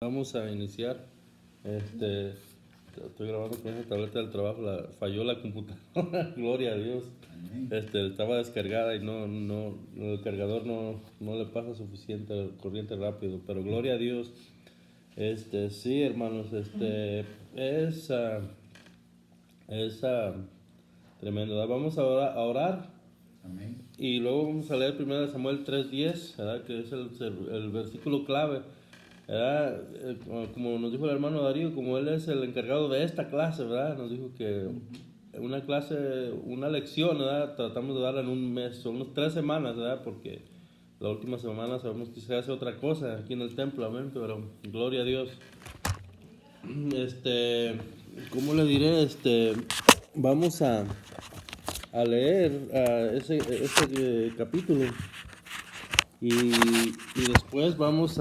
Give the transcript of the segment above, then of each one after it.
Vamos a iniciar. Estoy grabando con esa tableta del trabajo, falló la computadora, gloria a Dios. Estaba descargada y el cargador no le pasa suficiente corriente rápido, pero gloria a Dios. Sí, hermanos, es tremendo, ¿verdad? Vamos a orar. Amén. Y luego vamos a leer 1 Samuel 3:10, ¿verdad? Que es el versículo clave, ¿verdad? Como nos dijo el hermano Darío, como él es el encargado de esta clase, ¿verdad? Nos dijo que una lección, ¿verdad? Tratamos de darla en un mes, son unas 3 semanas, ¿verdad? Porque la última semana sabemos que se hace otra cosa aquí en el templo, amén, pero gloria a Dios. ¿Cómo le diré? Vamos a leer ese capítulo y después vamos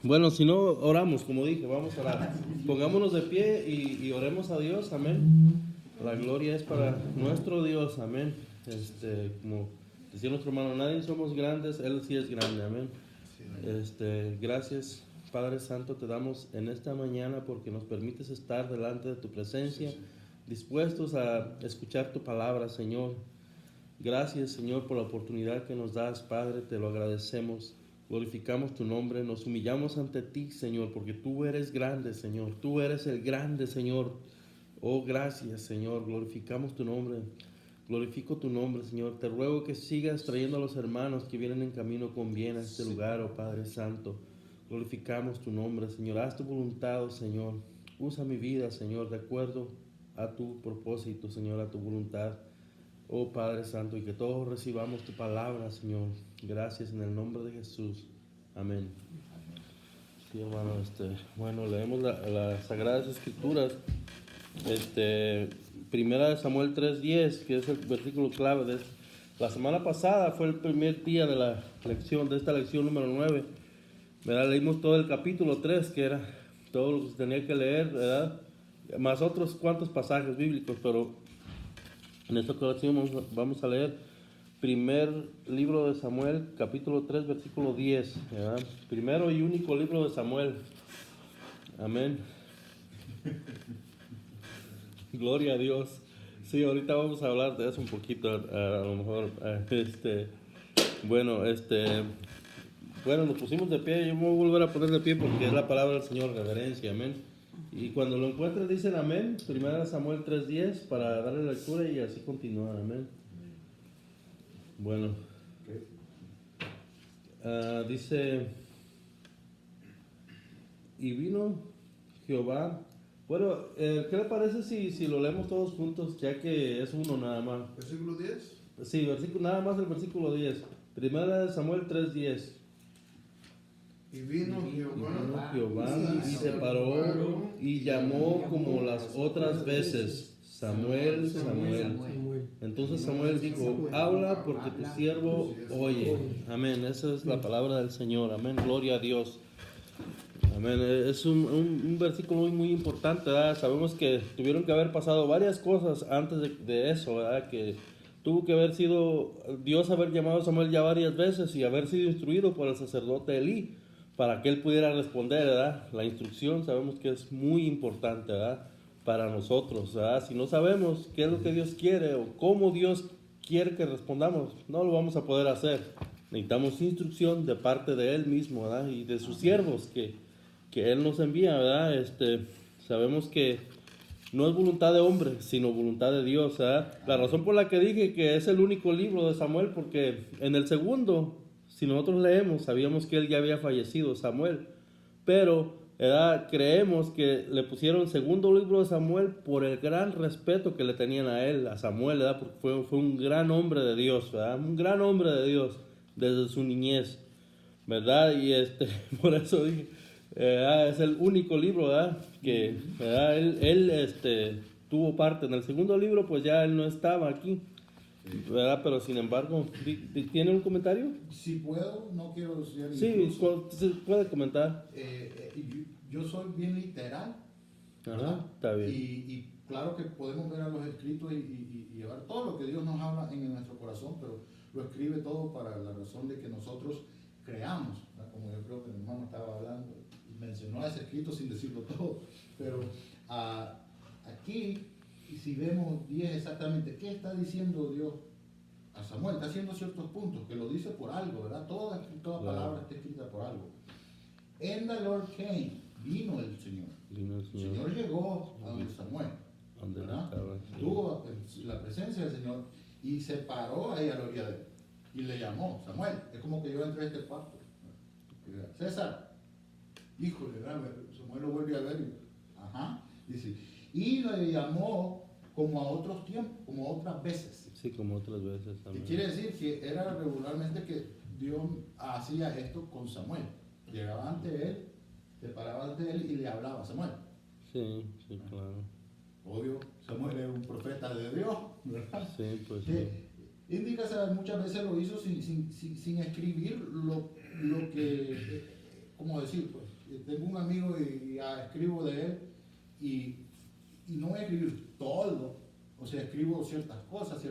bueno, si no oramos, como dije, vamos a orar. Pongámonos de pie y oremos a Dios, amén. La gloria es para nuestro Dios, amén. Como decía nuestro hermano, nadie somos grandes, Él sí es grande, amén. Gracias, Padre Santo, te damos en esta mañana porque nos permites estar delante de tu presencia, dispuestos a escuchar tu palabra, Señor. Gracias, Señor, por la oportunidad que nos das, Padre, te lo agradecemos. Glorificamos tu nombre, nos humillamos ante ti, Señor, porque tú eres grande, Señor. Tú eres el grande, Señor. Oh, gracias, Señor. Glorificamos tu nombre. Glorifico tu nombre, Señor. Te ruego que sigas trayendo a los hermanos que vienen en camino con bien a este lugar, oh Padre Santo. Glorificamos tu nombre, Señor. Haz tu voluntad, oh Señor. Usa mi vida, Señor, de acuerdo a tu propósito, Señor, a tu voluntad. Oh Padre Santo, y que todos recibamos tu palabra, Señor. Gracias en el nombre de Jesús. Amén. Sí, hermano, bueno, leemos las Sagradas Escrituras. Primera de Samuel 3:10, que es el versículo clave de la semana pasada, fue el primer día de la lección, de esta lección número 9. ¿Verdad? Leímos todo el capítulo 3, que era todo lo que se tenía que leer, ¿verdad? Más otros cuantos pasajes bíblicos, pero en esta ocasión vamos a leer primer libro de Samuel, capítulo 3, versículo 10, ¿verdad? Primero y único libro de Samuel. Amén. Gloria a Dios. Sí, ahorita vamos a hablar de eso un poquito, a lo mejor. Bueno, bueno, nos pusimos de pie. Yo me voy a volver a poner de pie porque es la palabra del Señor, reverencia, amén. Y cuando lo encuentren dicen amén, 1 Samuel 3:10, para darle lectura y así continuar, amén. Bueno, dice, y vino Jehová. Bueno, ¿qué le parece si lo leemos todos juntos, ya que es uno nada más? ¿Versículo 10? Sí, nada más el versículo 10. Primera de Samuel 3:10. Y vino Jehová y se paró y llamó como las otras veces, Samuel, Samuel. Entonces Samuel dijo, habla porque tu siervo oye. Amén, esa es la palabra del Señor. Amén, gloria a Dios. Amén, es un versículo muy importante, ¿verdad? Sabemos que tuvieron que haber pasado varias cosas antes de eso, ¿verdad? Que tuvo que haber sido, Dios haber llamado a Samuel ya varias veces y haber sido instruido por el sacerdote Elí para que él pudiera responder, ¿verdad? La instrucción sabemos que es muy importante, ¿verdad? Para nosotros, ¿verdad? Si no sabemos qué es lo que Dios quiere o cómo Dios quiere que respondamos, no lo vamos a poder hacer. Necesitamos instrucción de parte de Él mismo, ¿verdad? Y de sus siervos que Él nos envía, ¿verdad? Sabemos que no es voluntad de hombre, sino voluntad de Dios, ¿verdad? La razón por la que dije que es el único libro de Samuel, porque en el segundo, si nosotros leemos, sabíamos que él ya había fallecido, Samuel, pero, ¿verdad? Creemos que le pusieron segundo libro de Samuel por el gran respeto que le tenían a él, a Samuel, ¿verdad? Porque fue un gran hombre de Dios, ¿verdad? Un gran hombre de Dios desde su niñez, ¿verdad? Y por eso dije, es el único libro, ¿verdad? Que, ¿verdad? Él tuvo parte. En el segundo libro, pues ya él no estaba aquí, ¿verdad? Pero sin embargo, ¿tiene un comentario? Si puedo, no quiero decir. Sí, se puede comentar. Yo soy bien literal. Ajá, está bien. Y claro que podemos ver a los escritos y llevar todo lo que Dios nos habla en nuestro corazón, pero lo escribe todo para la razón de que nosotros creamos, ¿verdad? Como yo creo que el hermano estaba hablando, mencionó ese escrito sin decirlo todo, pero aquí, si vemos 10 exactamente, ¿qué está diciendo Dios a Samuel? Está haciendo ciertos puntos, que lo dice por algo, ¿verdad? Toda palabra está escrita por algo. And the Lord came, vino el Señor. El Señor llegó a donde Samuel, ¿verdad? Tuvo la presencia del Señor y se paró ahí a la orilla de él y le llamó, Samuel. Es como que yo entré a este cuarto. César, híjole, Samuel lo vuelve a ver y dice, y le llamó como a otros tiempos, como a otras veces. Sí, como otras veces también. ¿Qué quiere decir? Que era regularmente que Dios hacía esto con Samuel. Llegaba ante él, se paraba ante él y le hablaba a Samuel. Sí, claro. Obvio, Samuel es un profeta de Dios, ¿verdad? Sí, pues sí. Indica, ¿sabes? Muchas veces lo hizo sin escribir lo que, ¿cómo decir? Pues tengo un amigo y escribo de él y no voy a escribir todo, o sea, escribo ciertas cosas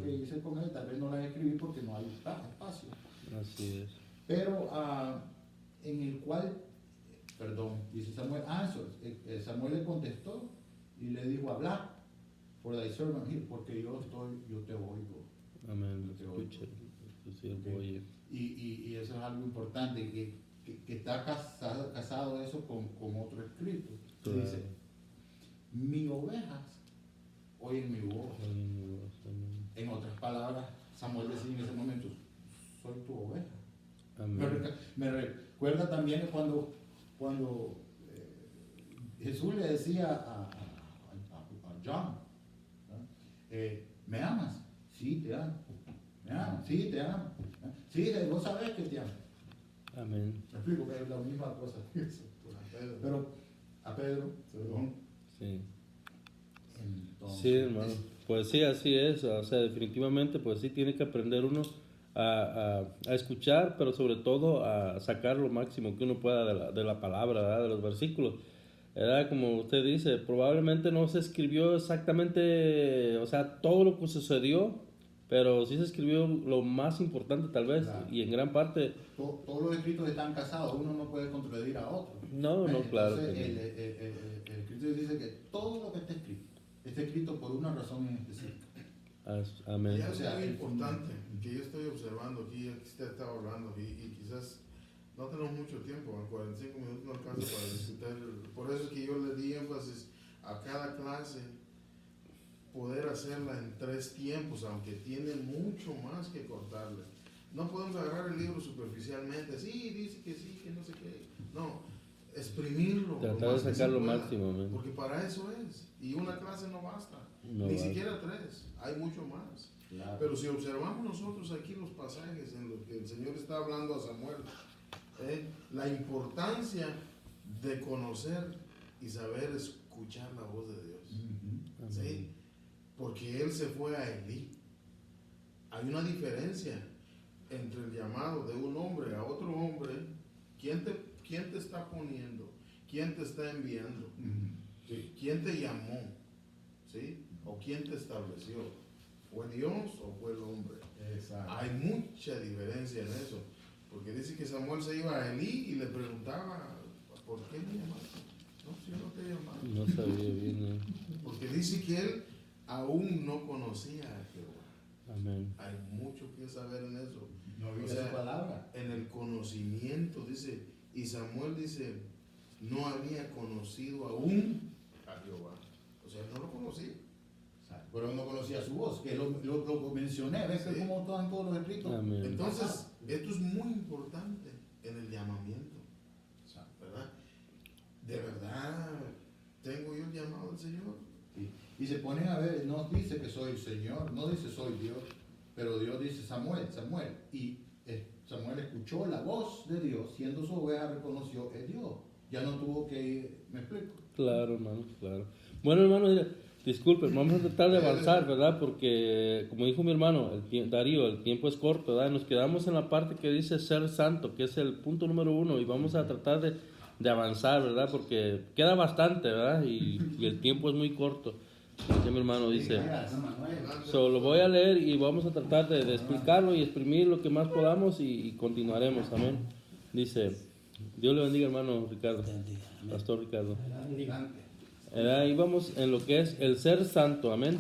que hice con él, tal vez no las escribí porque no hay espacio. Así es. Pero en el cual, dice Samuel, Samuel le contestó y le dijo, habla, for thy servant here, porque yo te oigo. Amén, escucha, tu siervo oye. Y eso es algo importante, que está casado eso con otro escrito. Claro. Dice, mis ovejas oyen mi voz. En otras palabras, Samuel decía en ese momento, soy tu oveja. Amén. Me recuerda también cuando Jesús le decía a John, ¿me amas? Sí, te amo. ¿Me amas? Sí, te amo. Sí, vos sabés que te amo. Amén. Me explico que es la misma cosa. Pero a Pedro, perdón. Sí. Entonces, sí, hermano. Pues sí, así es. O sea, definitivamente, pues sí, tiene que aprender uno a escuchar, pero sobre todo a sacar lo máximo que uno pueda de la palabra, ¿verdad? De los versículos. ¿Verdad? Como usted dice, probablemente no se escribió exactamente, o sea, todo lo que sucedió, pero sí se escribió lo más importante tal vez, claro. Y en gran parte... Todos los escritos están casados, uno no puede contradecir a otro. No, entonces, claro. El escrito dice que todo lo que está escrito por una razón en específica. Amén. Y algo muy importante que yo estoy observando aquí, usted estaba hablando y quizás no tenemos mucho tiempo, en 45 minutos no alcanza para discutir. Por eso es que yo le di énfasis a cada clase, poder hacerla en 3 tiempos, aunque tiene mucho más que cortarle. No podemos agarrar el libro superficialmente, sí, dice que sí, que no sé qué. No, exprimirlo. Tratar de sacar lo máximo, man. Porque para eso es. Y una clase no basta, ni siquiera 3, hay mucho más. Claro. Pero si observamos nosotros aquí los pasajes en los que el Señor está hablando a Samuel, la importancia de conocer y saber escuchar la voz de Dios. Uh-huh. ¿Sí? Porque él se fue a Elí. Hay una diferencia entre el llamado de un hombre a otro hombre. ¿Quién te está poniendo? ¿Quién te está enviando? Uh-huh. ¿Sí? ¿Quién te llamó? ¿Sí? ¿O quién te estableció? ¿Fue Dios o fue el hombre? Exacto. Hay mucha diferencia en eso. Porque dice que Samuel se iba a Elí y le preguntaba, ¿por qué me llamaste? No, si yo no te llamaba. No sabía bien. Porque dice que él aún no conocía a Jehová. Amén. Hay mucho que saber en eso. No había esa palabra. En el conocimiento, dice, y Samuel dice, no había conocido aún a Jehová. O sea, no lo conocía. Pero no conocía su voz, que lo mencioné, ¿ves? Sí. Como en todos los escritos. Amén. Entonces, esto es muy importante en el llamamiento, ¿verdad? ¿De verdad tengo yo el llamado del Señor? Sí. Y se ponen a ver, no dice que soy el Señor, no dice soy Dios, pero Dios dice Samuel. Y Samuel escuchó la voz de Dios, siendo su oveja reconoció es Dios. Ya no tuvo que ir, ¿me explico? Claro, hermano, claro. Bueno, hermano, disculpen, vamos a tratar de avanzar, ¿verdad? Porque, como dijo mi hermano, Darío, el tiempo es corto, ¿verdad? Nos quedamos en la parte que dice ser santo, que es el punto número 1, y vamos a tratar de avanzar, ¿verdad? Porque queda bastante, ¿verdad? Y el tiempo es muy corto. Así mi hermano dice. Lo voy a leer y vamos a tratar de explicarlo y exprimir lo que más podamos y continuaremos, amén. Dice, Dios le bendiga, hermano Ricardo, Pastor Ricardo. Ahí vamos en lo que es el ser santo, amén.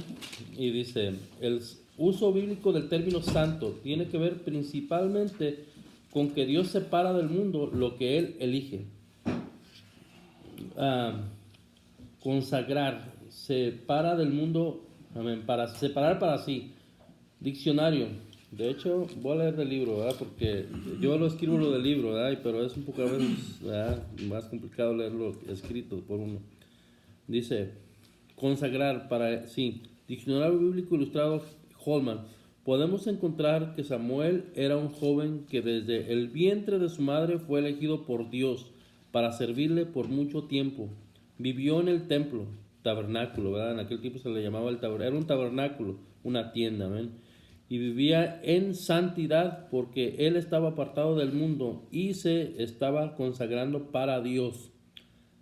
Y dice, el uso bíblico del término santo tiene que ver principalmente con que Dios separa del mundo lo que Él elige. Consagrar, separa del mundo, amén, para separar para sí. Diccionario. De hecho, voy a leer del libro, ¿verdad? Porque yo lo escribo lo del libro, ¿verdad? Pero es un poco a veces, ¿verdad?, más complicado leerlo escrito por uno. Dice, consagrar para sí. Diccionario bíblico ilustrado Holman. Podemos encontrar que Samuel era un joven que desde el vientre de su madre fue elegido por Dios para servirle por mucho tiempo. Vivió en el templo, tabernáculo, ¿verdad? En aquel tiempo se le llamaba el tabernáculo. Era un tabernáculo, una tienda, ¿ven? Y vivía en santidad porque él estaba apartado del mundo y se estaba consagrando para Dios.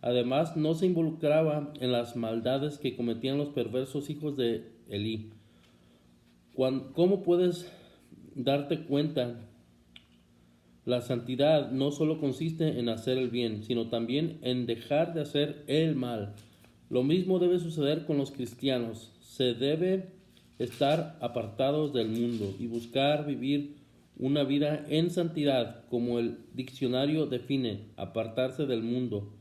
Además, no se involucraba en las maldades que cometían los perversos hijos de Elí. ¿Cómo puedes darte cuenta? La santidad no solo consiste en hacer el bien, sino también en dejar de hacer el mal. Lo mismo debe suceder con los cristianos. Se debe estar apartados del mundo y buscar vivir una vida en santidad, como el diccionario define, apartarse del mundo.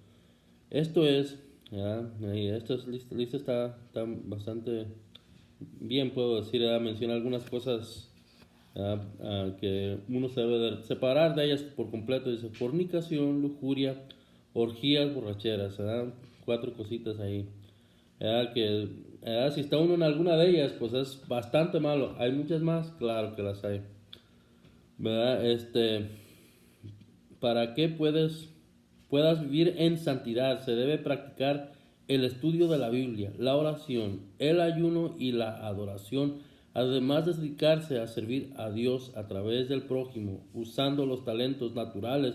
Esto es, esta lista está bastante bien, puedo decir, menciona algunas cosas que uno se debe separar de ellas por completo. Dice fornicación, lujuria, orgías, borracheras, 4 cositas ahí. Si está uno en alguna de ellas, pues es bastante malo. ¿Hay muchas más? Claro que las hay, ¿verdad? Para que puedas vivir en santidad, se debe practicar el estudio de la Biblia, la oración, el ayuno y la adoración, además de dedicarse a servir a Dios a través del prójimo, usando los talentos naturales,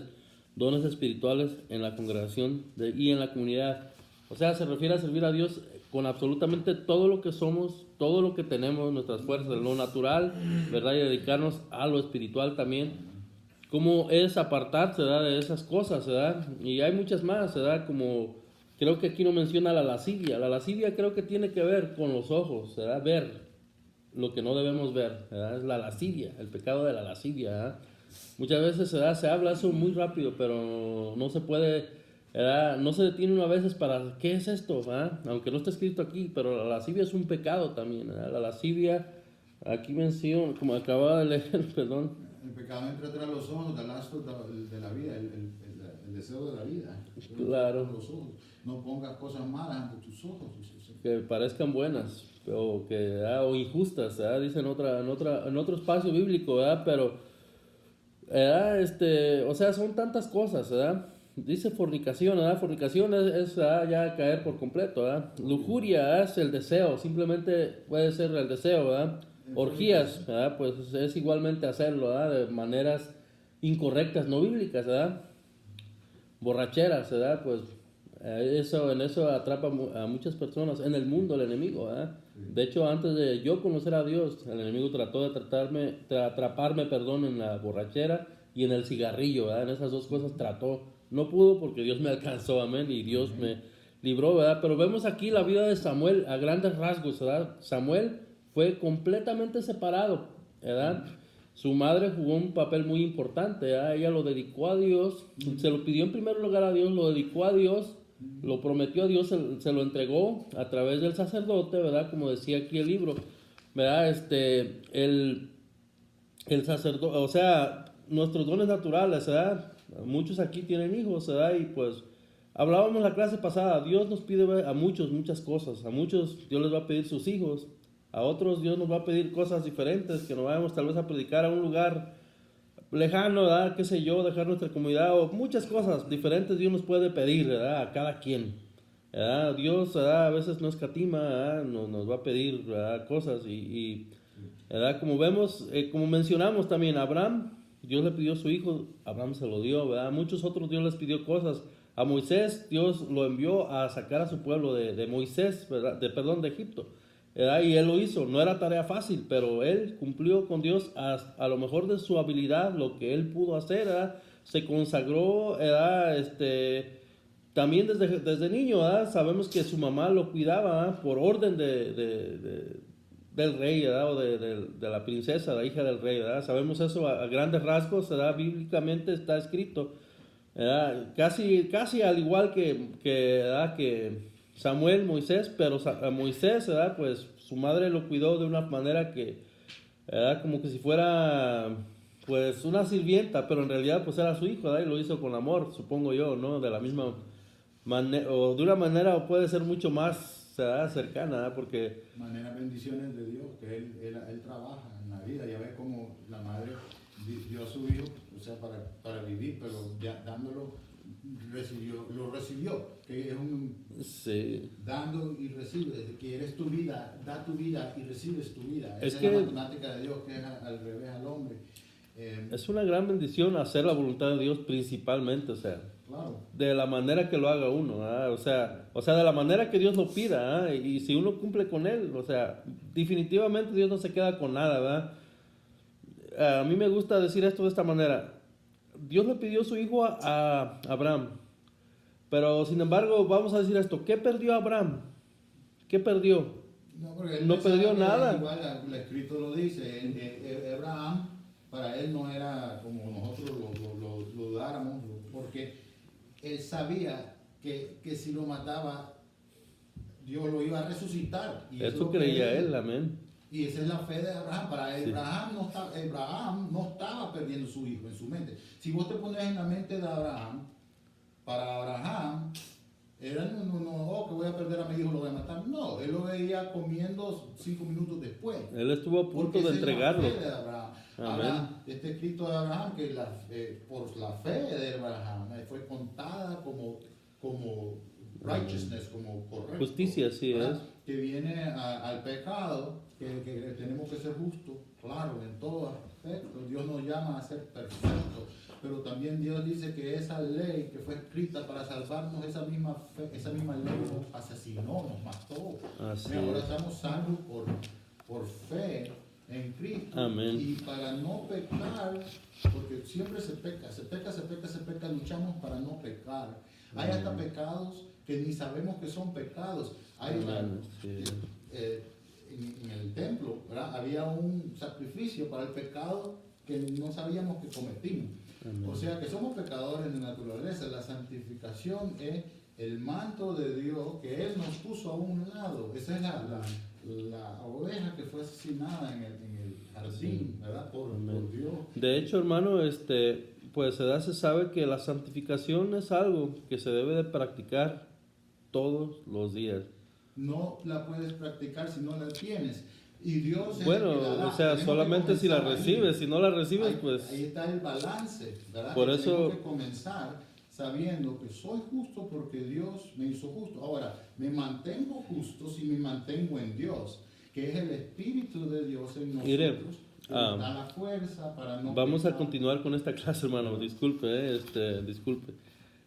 dones espirituales en la congregación y en la comunidad. O sea, se refiere a servir a Dios con absolutamente todo lo que somos, todo lo que tenemos, nuestras fuerzas, lo natural, ¿verdad? Y dedicarnos a lo espiritual también. ¿Cómo es apartarse, ¿verdad?, de esas cosas, ¿verdad? Y hay muchas más, ¿verdad? Como creo que aquí no menciona la lascivia. La lascivia creo que tiene que ver con los ojos, ¿verdad? Ver lo que no debemos ver, ¿verdad? Es la lascivia, el pecado de la lascivia, ¿verdad? Muchas veces, ¿verdad?, se habla eso muy rápido, pero no se puede, ¿verdad?, no se detiene uno a veces para, ¿qué es esto?, ¿verdad? Aunque no está escrito aquí, pero la lascivia es un pecado también, ¿verdad? La lascivia, aquí menciona, como acababa de leer, perdón. El pecado entra tras los ojos, el astro de la vida, el deseo de la vida. Claro. Los ojos. No pongas cosas malas ante tus ojos. Que parezcan buenas o injustas, ¿verdad? Dice en otro espacio bíblico, ¿verdad? Pero, ¿verdad? O sea, son tantas cosas, ¿verdad? Dice fornicación, ¿verdad? Fornicación es ya caer por completo, ¿verdad? Lujuria es el deseo, simplemente puede ser el deseo, ¿verdad? Orgías, ¿verdad? Pues es igualmente hacerlo, ¿verdad?, de maneras incorrectas, no bíblicas, ¿verdad? Borracheras, ¿verdad? Pues en eso atrapa a muchas personas en el mundo, el enemigo, ¿verdad? De hecho, antes de yo conocer a Dios, el enemigo trató de atraparme, en la borrachera y en el cigarrillo, ¿verdad? En esas dos cosas trató. No pudo porque Dios me alcanzó, amén, y Dios me libró, ¿verdad? Pero vemos aquí la vida de Samuel a grandes rasgos, ¿verdad? Samuel fue completamente separado, ¿verdad? Su madre jugó un papel muy importante, ¿verdad? Ella lo dedicó a Dios, se lo pidió en primer lugar a Dios, lo dedicó a Dios, lo prometió a Dios, se lo entregó a través del sacerdote, ¿verdad? Como decía aquí el libro, ¿verdad? El sacerdote, o sea, nuestros dones naturales, ¿verdad? Muchos aquí tienen hijos, ¿verdad? Y pues hablábamos la clase pasada, Dios nos pide a muchos muchas cosas, a muchos Dios les va a pedir sus hijos, a otros Dios nos va a pedir cosas diferentes, que nos vayamos tal vez a predicar a un lugar lejano, ¿verdad? Qué sé yo, dejar nuestra comunidad, o muchas cosas diferentes Dios nos puede pedir, ¿verdad?, a cada quien, ¿verdad? Dios, ¿verdad?, a veces no escatima, ¿verdad?, nos va a pedir, ¿verdad?, cosas ¿verdad? Como vemos, como mencionamos también, Abraham, Dios le pidió a su hijo, Abraham se lo dio, ¿verdad? Muchos otros Dios les pidió cosas. A Moisés, Dios lo envió a sacar a su pueblo de Moisés, ¿verdad? De Egipto, ¿verdad? Y él lo hizo, no era tarea fácil, pero él cumplió con Dios a lo mejor de su habilidad, lo que él pudo hacer, ¿verdad? se consagró, también desde niño, ¿verdad? Sabemos que su mamá lo cuidaba, ¿verdad? Por orden del rey, ¿verdad? O de la princesa, la hija del rey, ¿verdad? Sabemos eso a grandes rasgos, ¿verdad? Bíblicamente está escrito, ¿verdad? Casi al igual ¿verdad? Que Samuel, Moisés, pero a Moisés, ¿verdad? Pues su madre lo cuidó de una manera que, ¿verdad? Como que si fuera, pues, una sirvienta, pero en realidad, pues, era su hijo, ¿verdad? Y lo hizo con amor, supongo yo, ¿no? De la misma manera, o de una manera puede ser mucho más, ¿verdad? Cercana, ¿verdad? Porque Maneras bendiciones de Dios, que él trabaja en la vida. Ya ves como la madre dio a su hijo, o sea, para vivir, pero ya dándolo, lo recibió, que es un sí. dando y recibe, que eres tu vida, da tu vida y recibes tu vida. Es Esa que es la matemática de Dios, que es al revés al hombre. Es una gran bendición hacer la voluntad de Dios principalmente, o sea, Claro. de la manera que lo haga uno, ¿ah? O sea, de la manera que Dios lo pida, ¿ah? Y si uno cumple con él, o sea, definitivamente Dios no se queda con nada, ¿verdad? A mí me gusta decir esto de esta manera. Dios le pidió su hijo a Abraham, pero sin embargo, vamos a decir esto, ¿qué perdió Abraham? ¿Qué perdió? Porque No perdió nada. Igual el escrito lo dice, Abraham, para él no era como nosotros lo dáramos, porque él sabía que si lo mataba, Dios lo iba a resucitar. Y Eso creía él, amén. Y esa es la fe de Abraham. Para Sí. Abraham no estaba perdiendo su hijo en su mente. Si vos te pones en la mente de Abraham, para Abraham, era que voy a perder a mi hijo, lo voy a matar. No, él lo veía comiendo 5 minutos después. Él estuvo a punto de entregarlo. Es la fe de Abraham. Ahora, este escrito de Abraham, que por la fe de Abraham fue contada como righteousness, como correcto. Justicia, sí, ¿verdad? es. Que viene al pecado, que tenemos que ser justos, claro, en todo aspecto. Dios nos llama a ser perfectos, pero también Dios dice que esa ley que fue escrita para salvarnos, esa misma ley nos asesinó, nos mató. Así Y ahora es. estamos salvos por fe en Cristo. Amén. Y para no pecar, porque siempre se peca, luchamos para no pecar. Hay hasta pecados que ni sabemos que son pecados. Hay Sí. en el templo, ¿verdad? Había un sacrificio para el pecado que no sabíamos que cometimos. Amén. O sea que somos pecadores de naturaleza. La santificación es el manto de Dios que Él nos puso a un lado. Esa es la oveja que fue asesinada en el jardín, ¿verdad? Por Dios. De hecho, hermano, pues se sabe que la santificación es algo que se debe de practicar todos los días. No la puedes practicar si no la tienes. Y Dios Bueno, es el que la da. o sea, Tenemos solamente si la comenzar ahí. recibes, si no la recibes, pues... Ahí está el balance, ¿verdad? Por Que eso... tenemos que comenzar sabiendo que soy justo porque Dios me hizo justo. Ahora, me mantengo justo si me mantengo en Dios, que es el Espíritu de Dios en nosotros. Mire, que nos da la fuerza para no vamos pecar. a continuar con esta clase, hermano. Disculpe, disculpe.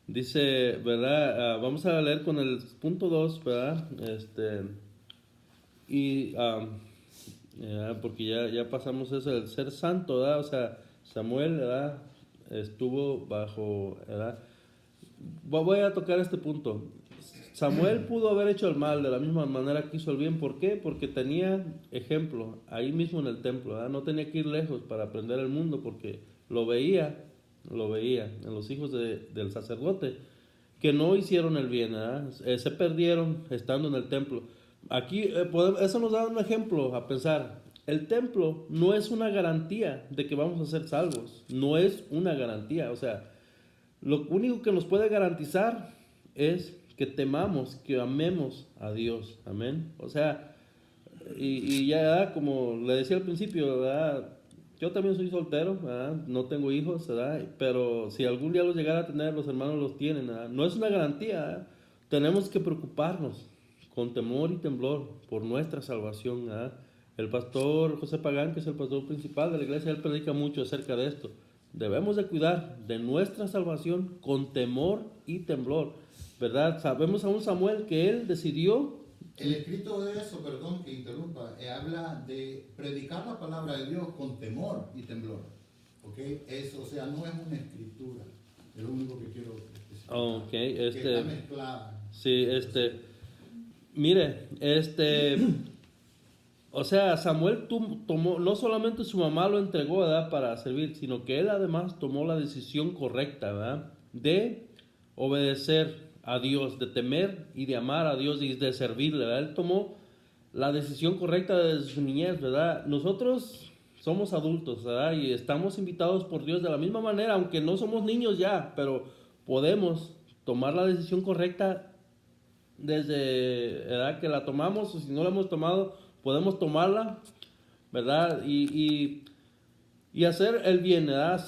Dice, ¿verdad? Vamos a leer con el punto 2, ¿verdad? Porque ya pasamos eso, el ser santo, ¿verdad? O sea, Samuel, ¿verdad? Estuvo bajo, ¿verdad? Voy a tocar este punto. Samuel pudo haber hecho el mal de la misma manera que hizo el bien. ¿Por qué? Porque tenía ejemplo ahí mismo en el templo, ¿verdad? No tenía que ir lejos para aprender el mundo porque lo veía en los hijos del sacerdote que no hicieron el bien, ¿verdad? Se perdieron estando en el templo. Aquí eso nos da un ejemplo a pensar. El templo no es una garantía de que vamos a ser salvos, no es una garantía. O sea, lo único que nos puede garantizar es que temamos, que amemos a Dios, amén. O sea, y ya como le decía al principio, ¿verdad? Yo también soy soltero, ¿verdad? No tengo hijos, ¿verdad? Pero si algún día los llegara a tener, los hermanos los tienen, ¿verdad? No es una garantía, ¿verdad? Tenemos que preocuparnos con temor y temblor por nuestra salvación, ¿verdad? El pastor José Pagán, que es el pastor principal de la iglesia, él predica mucho acerca de esto. Debemos de cuidar de nuestra salvación con temor y temblor, ¿verdad? Sabemos a un Samuel que él decidió... El escrito de eso, perdón que interrumpa, habla de predicar la palabra de Dios con temor y temblor. ¿Ok? Eso, o sea, no es una escritura. Es lo único que quiero especificar. Ok, Que está mezclada. sí, mire, o sea, Samuel tomó, no solamente su mamá lo entregó, ¿verdad?, para servir, sino que él además tomó la decisión correcta, ¿verdad?, de obedecer a Dios, de temer y de amar a Dios y de servirle, ¿verdad? Él tomó la decisión correcta desde su niñez, ¿verdad? Nosotros somos adultos, ¿verdad? Y estamos invitados por Dios de la misma manera, aunque no somos niños ya, pero podemos tomar la decisión correcta desde edad que la tomamos, o si no la hemos tomado, podemos tomarla, ¿verdad? Y hacer el bien, ¿verdad?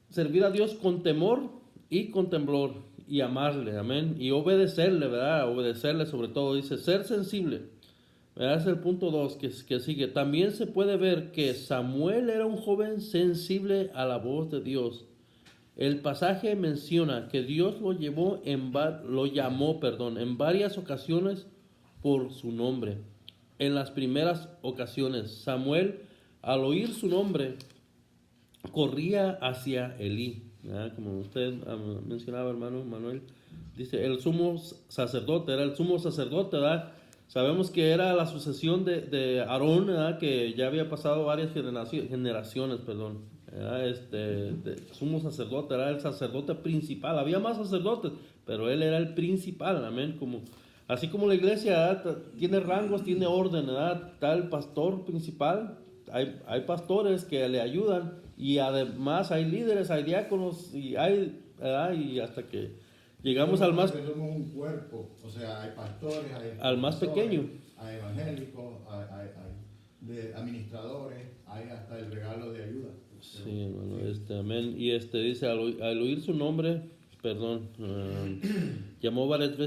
Servir a Dios con temor y con temblor y amarle, amén, y obedecerle, ¿verdad? Obedecerle sobre todo, dice, ser sensible, ¿verdad? Es el punto 2 que sigue. También se puede ver que Samuel era un joven sensible a la voz de Dios. El pasaje menciona que Dios lo llamó, en varias ocasiones por su nombre. En las primeras ocasiones, Samuel, al oír su nombre, corría hacia Elí. ¿Verdad? Como usted mencionaba, hermano Manuel, dice, el sumo sacerdote, era el sumo sacerdote, ¿verdad? Sabemos que era la sucesión de Aarón, ¿verdad?, que ya había pasado varias generaciones, de sumo sacerdote, era el sacerdote principal. Había más sacerdotes, pero él era el principal, amén. Así como la iglesia, ¿verdad?, tiene rangos, tiene orden, ¿verdad? Está el pastor principal, hay pastores que le ayudan, y además hay líderes, hay diáconos, y hay, ¿verdad?, y hasta que llegamos al más... Somos un cuerpo, o sea, hay pastores, hay al más pequeño, hay evangélicos, hay de administradores, hay hasta el regalo de ayuda. sí, hermano, amén. Y dice, al oír su nombre, llamó varias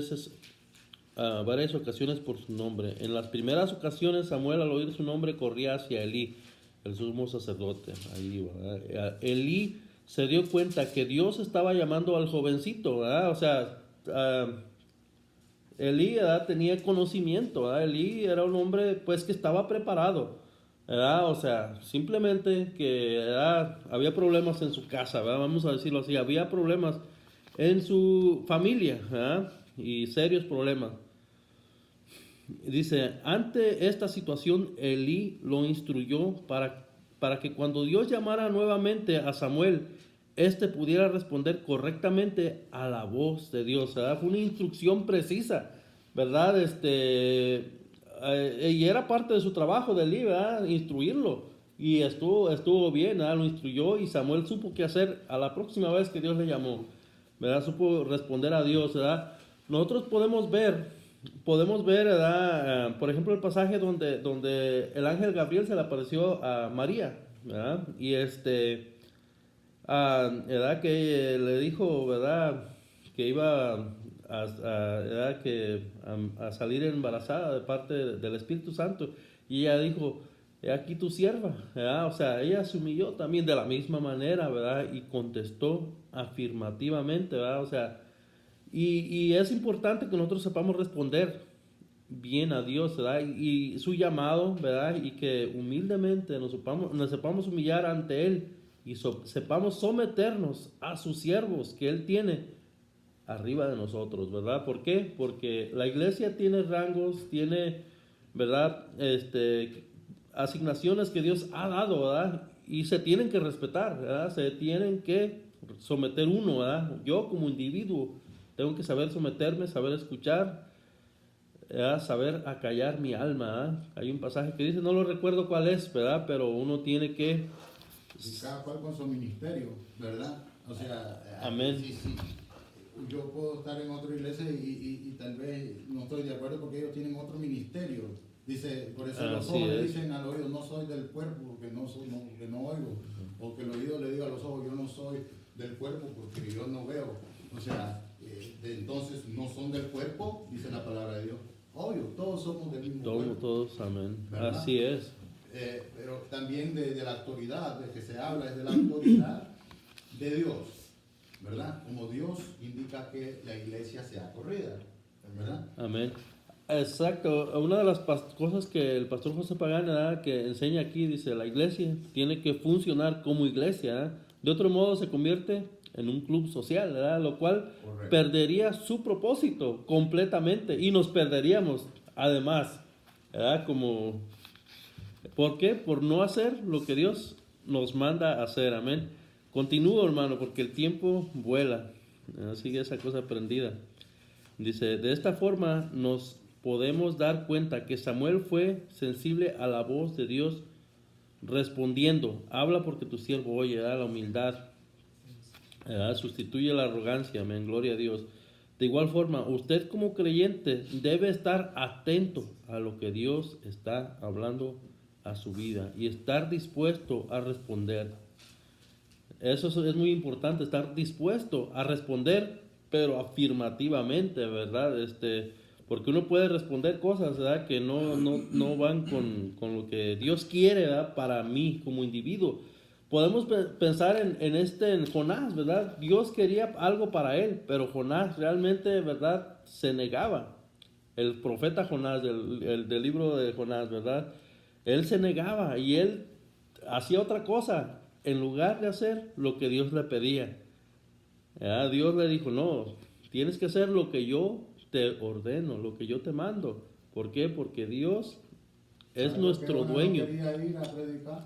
ocasiones por su nombre. En las primeras ocasiones, Samuel, al oír su nombre, corría hacia Elí, el sumo sacerdote. Ahí, ¿verdad? Elí se dio cuenta que Dios estaba llamando al jovencito, ¿verdad? O sea, Elí, ¿verdad?, tenía conocimiento, ¿verdad? Elí era un hombre, pues, que estaba preparado, ¿verdad? O sea, simplemente que, ¿verdad?, había problemas en su casa, ¿verdad? Vamos a decirlo así, había problemas en su familia, ¿verdad?, y serios problemas. Dice, ante esta situación, Elí lo instruyó para que cuando Dios llamara nuevamente a Samuel, pudiera responder correctamente a la voz de Dios, ¿verdad? Fue una instrucción precisa, ¿verdad? Y era parte de su trabajo de Elí, ¿verdad?, instruirlo. Y estuvo bien, ¿verdad? Lo instruyó, y Samuel supo qué hacer a la próxima vez que Dios le llamó, ¿verdad? Supo responder a Dios, ¿verdad? Nosotros podemos ver, ¿verdad? Por ejemplo, el pasaje donde el ángel Gabriel se le apareció a María, ¿verdad? Y ¿verdad?, que le dijo, ¿verdad?, que iba ¿verdad?, a salir embarazada de parte del Espíritu Santo. Y ella dijo, he aquí tu sierva, ¿verdad? O sea, ella se humilló también de la misma manera, ¿verdad? Y contestó afirmativamente, ¿verdad? O sea, y es importante que nosotros sepamos responder bien a Dios, ¿verdad? Y su llamado, ¿verdad? Y que humildemente nos sepamos humillar ante Él y sepamos someternos a sus siervos que Él tiene arriba de nosotros, ¿verdad? ¿Por qué? Porque la iglesia tiene rangos, tiene, ¿verdad?, asignaciones que Dios ha dado, ¿verdad? Y se tienen que respetar, ¿verdad? Se tienen que someter uno, ¿verdad? Yo como individuo tengo que saber someterme, saber escuchar, ¿verdad?, saber acallar mi alma, ¿verdad? Hay un pasaje que dice, no lo recuerdo cuál es, ¿verdad?, pero uno tiene que... Y cada cual con su ministerio, ¿verdad? O sea, amén. Sí. Yo puedo estar en otra iglesia y tal vez no estoy de acuerdo porque ellos tienen otro ministerio. Dice, por eso los ojos le dicen al oído, no soy del cuerpo porque no oigo. O que el oído le diga a los ojos, yo no soy del cuerpo porque yo no veo. O sea, entonces no son del cuerpo, dice la palabra de Dios. Obvio, todos somos del mismo cuerpo. Todos, amén. ¿Verdad? Así es. Pero también de la autoridad, de que se habla es de la autoridad de Dios, ¿verdad? Como Dios indica que la iglesia sea corrida, ¿verdad? Amén. Exacto, una de las cosas que el pastor José Pagán, ¿verdad?, que enseña aquí, dice, la iglesia tiene que funcionar como iglesia, ¿verdad? De otro modo se convierte en un club social, ¿verdad?, lo cual Correcto. perdería su propósito completamente y nos perderíamos además, ¿verdad? Como, ¿por qué? Por no hacer lo que Dios nos manda a hacer, amén. Continúo, hermano, porque el tiempo vuela, sigue esa cosa prendida. Dice, de esta forma nos podemos dar cuenta que Samuel fue sensible a la voz de Dios respondiendo, habla porque tu siervo oye, da la humildad, sustituye la arrogancia, amén, gloria a Dios. De igual forma, usted como creyente debe estar atento a lo que Dios está hablando a su vida y estar dispuesto a responder. Eso es muy importante, estar dispuesto a responder, pero afirmativamente, ¿verdad? Porque uno puede responder cosas, ¿verdad?, que no van con lo que Dios quiere, ¿verdad?, para mí como individuo. Podemos pensar en Jonás, ¿verdad? Dios quería algo para él, pero Jonás realmente, ¿verdad?, se negaba. El profeta Jonás, del libro de Jonás, ¿verdad? Él se negaba y él hacía otra cosa en lugar de hacer lo que Dios le pedía. Dios le dijo, no, tienes que hacer lo que yo te ordeno, lo que yo te mando. ¿Por qué? Porque Dios es nuestro dueño. No quería ir a predicar.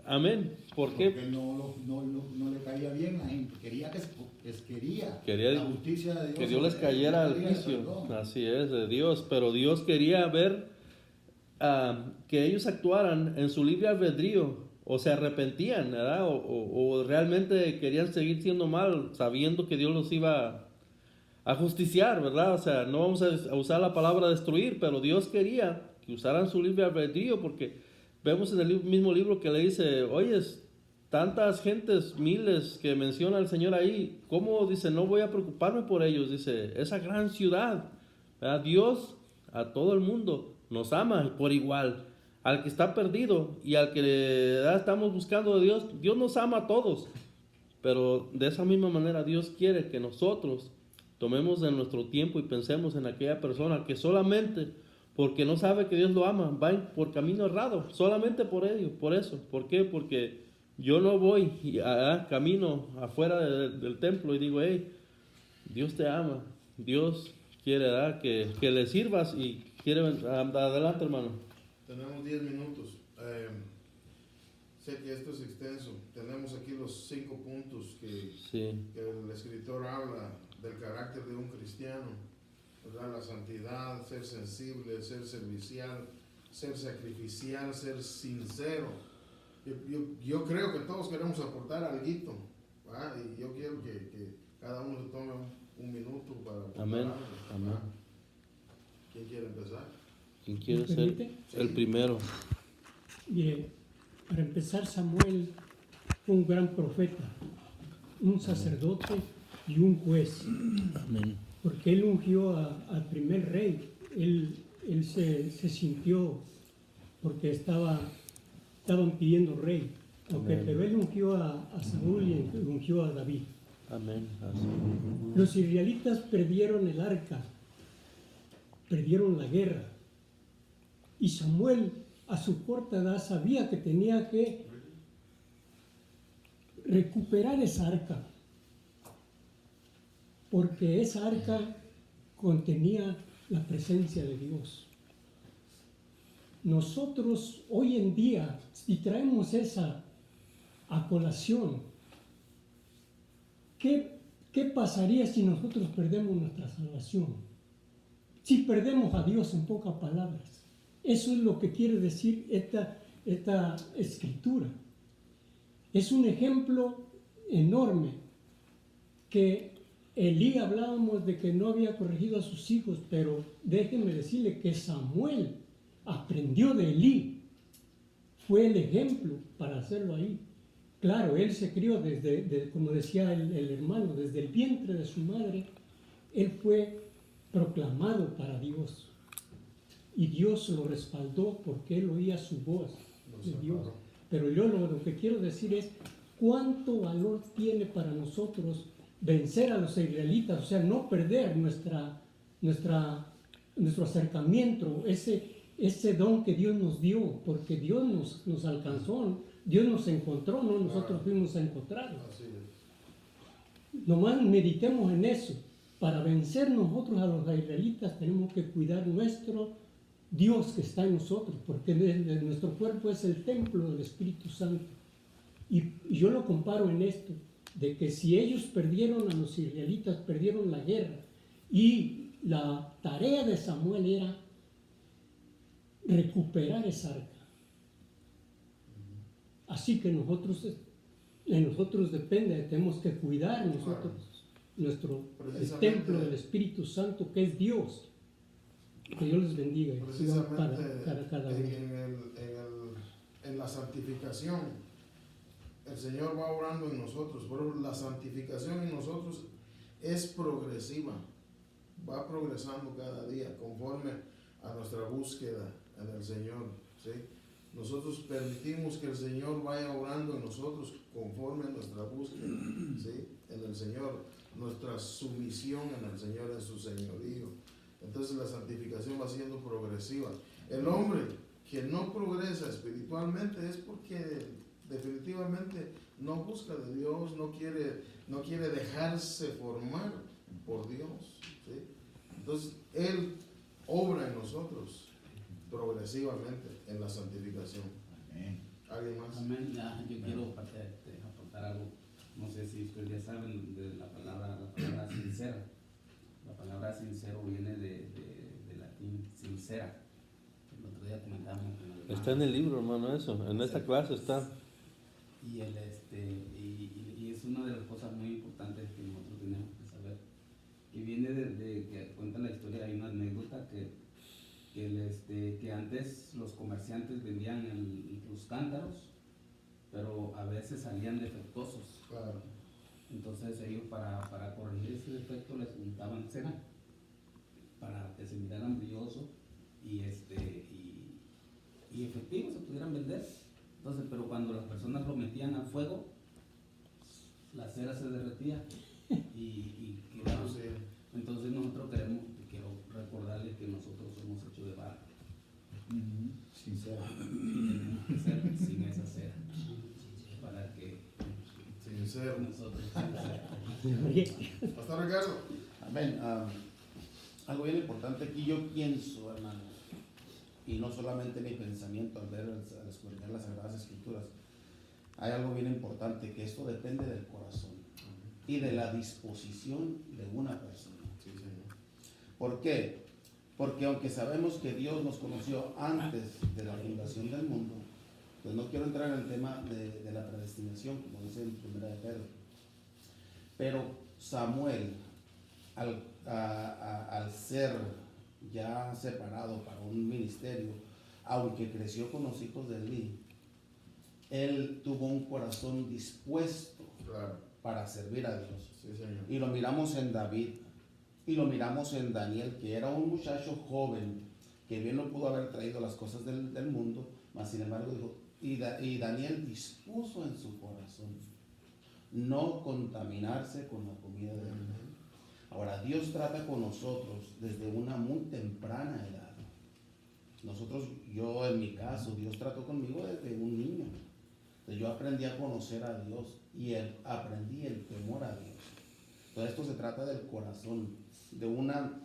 Amén. ¿Por qué? Porque no le caía bien a la gente. Quería Quería la justicia de Dios. Que Dios les cayera al juicio. Así es, de Dios. Pero Dios quería ver que ellos actuaran en su libre albedrío. O se arrepentían, ¿verdad? O realmente querían seguir siendo mal, sabiendo que Dios los iba a justiciar, ¿verdad? O sea, no vamos a usar la palabra destruir, pero Dios quería que usaran su libre albedrío, porque vemos en el mismo libro que le dice, oyes, tantas gentes, miles que menciona el Señor ahí, ¿cómo? Dice, no voy a preocuparme por ellos, dice, esa gran ciudad, ¿verdad? Dios a todo el mundo nos ama por igual. Al que está perdido y al que estamos buscando de Dios, Dios nos ama a todos. Pero de esa misma manera Dios quiere que nosotros tomemos de nuestro tiempo y pensemos en aquella persona que solamente porque no sabe que Dios lo ama, va por camino errado, solamente por ello, por eso. ¿Por qué? Porque yo no voy camino afuera del templo y digo, hey, Dios te ama, Dios quiere que le sirvas y quiere adelante, hermano. Tenemos 10 minutos. Sé que esto es extenso. Tenemos aquí los 5 puntos que el escritor habla del carácter de un cristiano, ¿verdad? La santidad, ser sensible, ser servicial, ser sacrificial, ser sincero. Yo creo que todos queremos aportar algo, ¿verdad? Y yo quiero que cada uno se tome un minuto para aportar Amén. algo, Amén. ¿Quién quiere empezar? ¿Quién quiere ser el primero? Mire, para empezar, Samuel fue un gran profeta, un sacerdote y un juez. Amén. Porque él ungió al primer rey. Él se sintió, porque estaban pidiendo rey. Pero él ungió a Saúl y ungió a David. Amén. Así. Los israelitas perdieron el arca, perdieron la guerra. Y Samuel, a su corta edad, sabía que tenía que recuperar esa arca, porque esa arca contenía la presencia de Dios. Nosotros hoy en día, si traemos esa a colación, ¿qué pasaría si nosotros perdemos nuestra salvación? Si perdemos a Dios, en pocas palabras. Eso es lo que quiere decir esta escritura. Es un ejemplo enorme que Elí, hablábamos de que no había corregido a sus hijos, pero déjenme decirle que Samuel aprendió de Elí. Fue el ejemplo para hacerlo ahí. Claro, él se crió como decía el hermano, desde el vientre de su madre, él fue proclamado para Dios. Y Dios lo respaldó porque él oía su voz de Dios. Pero yo lo que quiero decir es cuánto valor tiene para nosotros vencer a los israelitas, o sea, no perder nuestra nuestro acercamiento, ese don que Dios nos dio, porque Dios nos alcanzó, Dios nos encontró, no nosotros fuimos a encontrarlo. Así es. Nomás meditemos en eso. Para vencer nosotros a los israelitas tenemos que cuidar nuestro Dios que está en nosotros, porque nuestro cuerpo es el templo del Espíritu Santo. Y yo lo comparo en esto, de que si ellos perdieron a los israelitas, perdieron la guerra, y la tarea de Samuel era recuperar esa arca. Así que de nosotros depende, tenemos que cuidar nosotros el templo del Espíritu Santo, que es Dios. Que Dios les bendiga. Precisamente cada uno. en la santificación, el Señor va obrando en nosotros, pero la santificación en nosotros es progresiva, va progresando cada día conforme a nuestra búsqueda en el Señor, ¿sí? Nosotros permitimos que el Señor vaya obrando en nosotros conforme a nuestra búsqueda, ¿sí? En el Señor, nuestra sumisión en el Señor, en su señorío. Entonces la santificación va siendo progresiva. El hombre que no progresa espiritualmente es porque definitivamente no busca de Dios, no quiere dejarse formar por Dios, ¿sí? Entonces Él obra en nosotros progresivamente en la santificación. Amén. ¿Alguien más? Amén. Yo quiero aportar algo. No sé si ustedes ya saben de la palabra sincera. La palabra sincero viene de latín sincera. El otro día comentamos con el hermano. Está en el libro, hermano, eso. En esta clase está. Y es una de las cosas muy importantes que nosotros tenemos que saber. Que viene de que cuenta la historia, hay una anécdota que antes los comerciantes vendían los cántaros, pero a veces salían defectuosos. Claro. Entonces ellos para corregir ese defecto les untaban cera para que se miraran brillosos y efectivos, se pudieran vender. Entonces, pero cuando las personas lo metían al fuego, la cera se derretía y quedaba. Sí. Entonces nosotros quiero recordarles que nosotros somos hechos de barro. Sincero. Y tenemos que ser sin esa cera para que Sincero. nosotros Pastor Ricardo. Amén. Algo bien importante aquí, yo pienso, hermanos, y no solamente mi pensamiento al ver, al escudriñar las Sagradas Escrituras, hay algo bien importante, que esto depende del corazón y de la disposición de una persona. Sí, Señor. ¿Por qué? Porque aunque sabemos que Dios nos conoció antes de la fundación del mundo, pues no quiero entrar en el tema de la predestinación, como dice en 1 de Pedro, pero Samuel, al ser ya separado para un ministerio, aunque creció con los hijos de Elí, él tuvo un corazón dispuesto Claro. para servir a Dios. Sí, Señor. Y lo miramos en David, y lo miramos en Daniel, que era un muchacho joven, que bien no pudo haber traído las cosas del mundo, mas sin embargo dijo, y Daniel dispuso en su corazón no contaminarse con la comida de Dios. Ahora, Dios trata con nosotros desde una muy temprana edad. Yo en mi caso, Dios trató conmigo desde un niño. Entonces, yo aprendí a conocer a Dios y aprendí el temor a Dios. Entonces, esto se trata del corazón, de una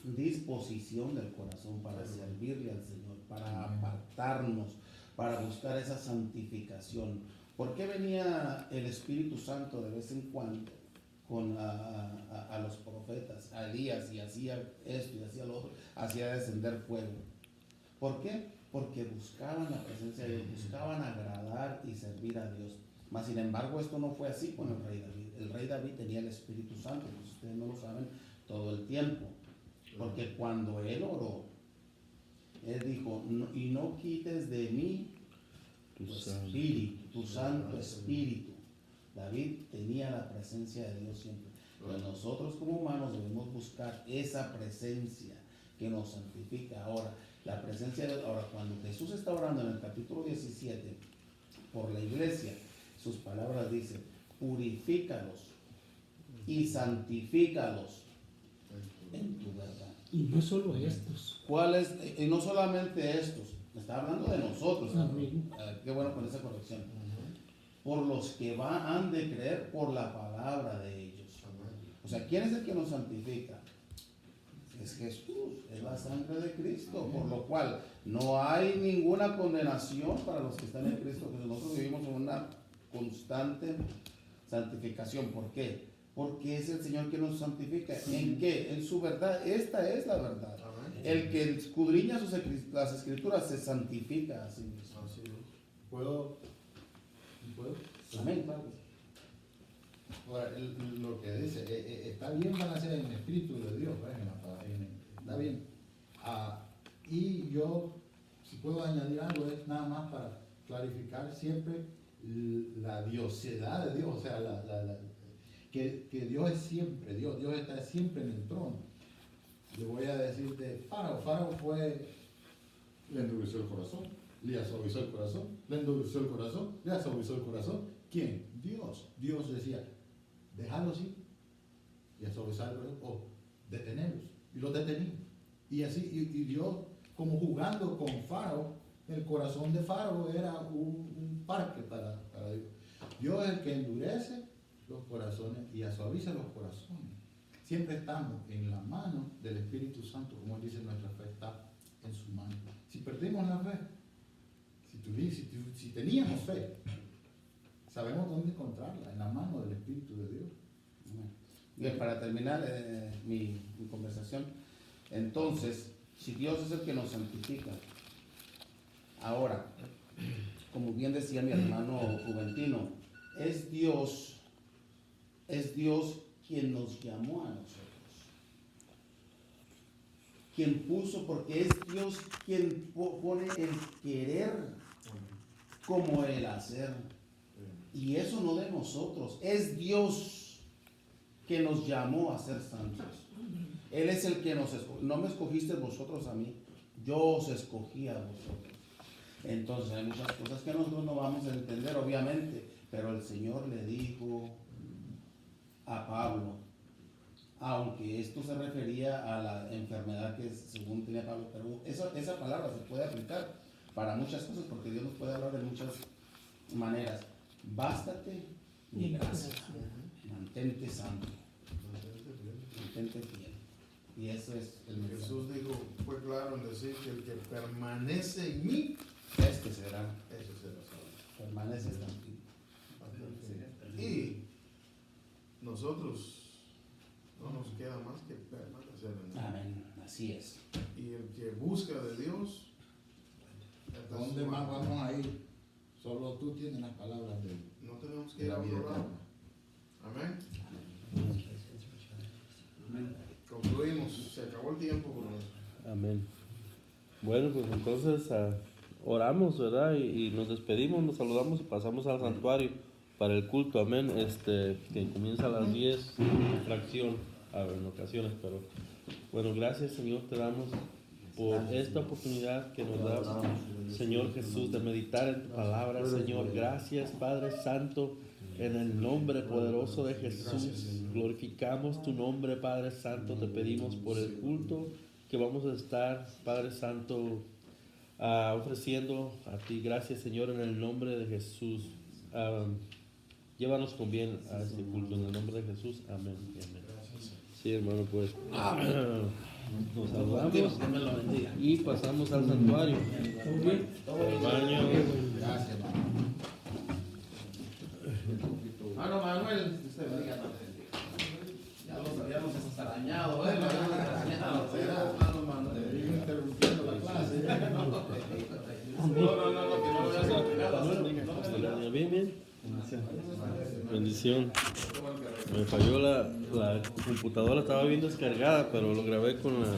disposición del corazón para servirle al Señor, para apartarnos, para buscar esa santificación. ¿Por qué venía el Espíritu Santo de vez en cuando a los profetas, a Elías, y hacía esto y hacía lo otro, hacía descender fuego? ¿Por qué? Porque buscaban la presencia de Dios, buscaban agradar y servir a Dios. Mas sin embargo esto no fue así con el rey David. El rey David tenía el Espíritu Santo, pues ustedes no lo saben, todo el tiempo. Porque cuando él oró, él dijo, y no quites de mí tu espíritu, tu Santo Espíritu. David tenía la presencia de Dios siempre. Pero nosotros como humanos debemos buscar esa presencia que nos santifica. Ahora, la presencia de Dios, ahora cuando Jesús está orando en el capítulo 17 por la iglesia, sus palabras dicen, purifícalos y santifícalos en tu verdad. Y no solo estos. ¿Cuáles? Y no solamente estos, está hablando de nosotros. Amén. Qué bueno con esa corrección. Por los que han de creer por la palabra de ellos. O sea, ¿quién es el que nos santifica? Es Jesús, es la sangre de Cristo, por lo cual no hay ninguna condenación para los que están en Cristo, que nosotros vivimos en una constante santificación. ¿Por qué? Porque es el Señor que nos santifica. ¿En qué? En su verdad. Esta es la verdad. El que escudriña las escrituras se santifica a sí mismo. ¿Puedo? Amén. Ahora, lo que dice, está bien balanceado en el Espíritu de Dios, está bien. Y yo, si puedo añadir algo, es nada más para clarificar siempre la diosedad de Dios, o sea, que Dios es siempre Dios, Dios está siempre en el trono. Le voy a decir de Faraón le endureció el corazón, le suavizó el corazón, le endureció el corazón, le suavizó el corazón. ¿Quién? Dios. Dios decía, déjalos ir y suavizarlos o detenerlos. Y los detenía. Y así, y Dios, como jugando con Faraón, el corazón de Faraón era un parque para Dios. Dios es el que endurece los corazones y suaviza los corazones. Siempre estamos en la mano del Espíritu Santo, como él dice, nuestra fe está en su mano. Si perdimos la fe, si teníamos fe, sabemos dónde encontrarla, en la mano del Espíritu de Dios. Bien, para terminar mi conversación, entonces, si Dios es el que nos santifica, ahora, como bien decía mi hermano Juventino, es Dios quien nos llamó a nosotros, quien puso, porque es Dios quien pone el querer como el hacer, y eso no de nosotros, es Dios que nos llamó a ser santos. Él es el que nos escogió. No me escogiste vosotros a mí, yo os escogí a vosotros. Entonces hay muchas cosas que nosotros no vamos a entender, obviamente, pero el Señor le dijo a Pablo, aunque esto se refería a la enfermedad que según tenía Pablo, pero esa palabra se puede aplicar para muchas cosas, porque Dios nos puede hablar de muchas maneras. Bástate mi gracia, mantente santo, mantente fiel. Y eso es el mensaje. Jesús dijo, fue claro en decir que el que permanece en mí, Este será, ese será salvo. permanece tranquilo. Y nosotros no nos queda más que permanecer en él. Amén, así es. Y el que busca de Dios, está en ¿Dónde su más mano. vamos a ir? Solo tú tienes las palabras de No tenemos que ir la a vida otro lado. eterna. Amén. Concluimos. Se acabó el tiempo por hoy. Amén. Bueno, pues entonces oramos, ¿verdad? Y nos despedimos, nos saludamos y pasamos al santuario para el culto. Amén. Que comienza a las 10, fracción, en ocasiones, pero bueno, gracias, Señor, te damos por esta oportunidad que nos das, Señor Jesús, de meditar en tu palabra, Señor. Gracias, Padre Santo, en el nombre poderoso de Jesús. Glorificamos tu nombre, Padre Santo. Te pedimos por el culto que vamos a estar, Padre Santo, ofreciendo a ti. Gracias, Señor, en el nombre de Jesús. Llévanos con bien a este culto, en el nombre de Jesús. Amén. Amén. Sí, hermano, pues nos saludamos y pasamos al santuario. Al baño. Gracias, hermano. Hermano Manuel, usted bendiga a ya los habíamos extrañado, ¿eh? Hermano Manuel. Interrumpiendo la clase. Bien, bien. Bendición. Me falló la computadora, estaba bien descargada, pero lo grabé con la